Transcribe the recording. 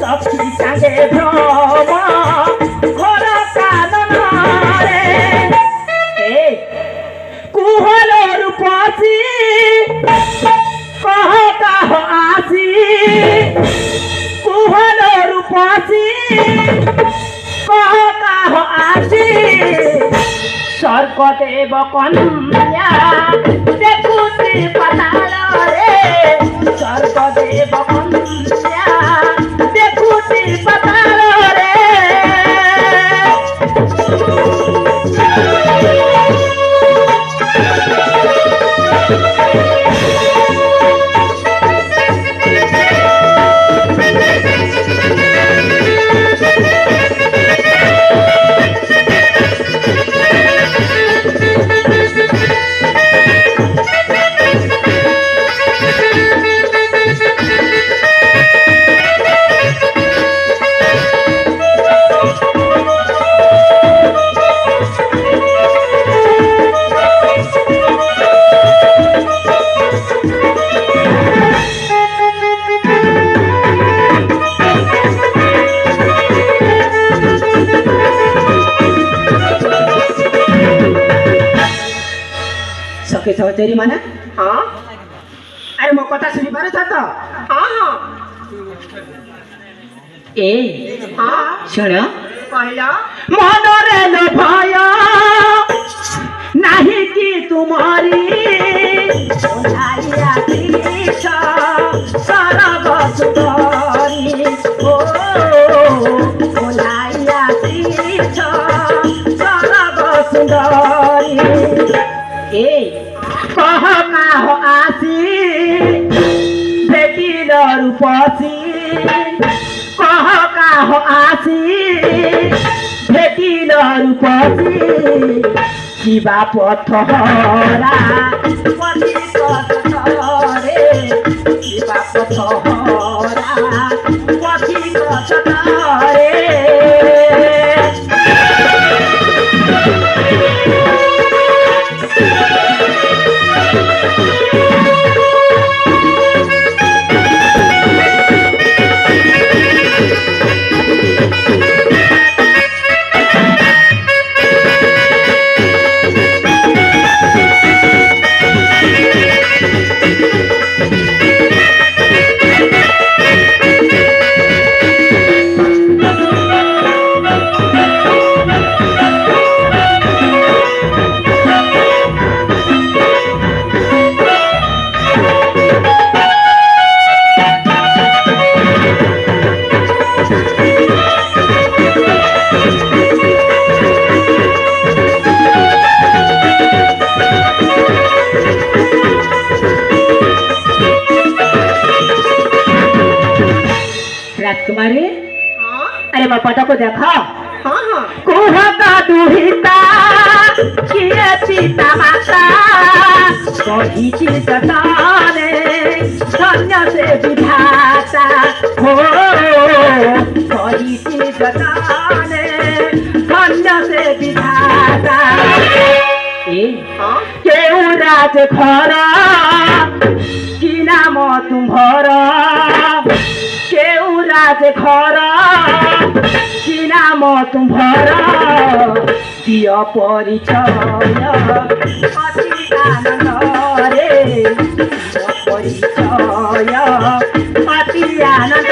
सखी संगे भ्रम घोर कानन रे कुहल रूपसी कह कह आसी कुहल रूपसी कह कह आसी स्वर्गदेव कन्या देखुती पताल रे स्वर्गदेव कन्या देखुती पताल रे तेरी माने हाँ अरे मो कथा सुनी पारे था तो हाँ हाँ ए हाँ सुन कहला मनरे न भय नहीं कि तुम्हारी ओनाइया कृष्ण सरग सुंदरी ओ ओनाइया कृष्ण सरग सुंदरी ए कह काह आसी भेटिल रूपसी कह काह आसी भेटिल रूपसी शिवा पथहरा पति कथरे शिवा पथहरा पति कथरे राजकुमारी अरे बापा को देखा कुह का दुहिता किए सीता माता कही जताने धन्य से विधाता हो कही जताने धन्य से विधाता केउ राज घर कि नाम तुम्हारा केउ राज घर कि नाम तुम्हारा दिय परिचय अति आनंद रे दिय परिचय अति आनंद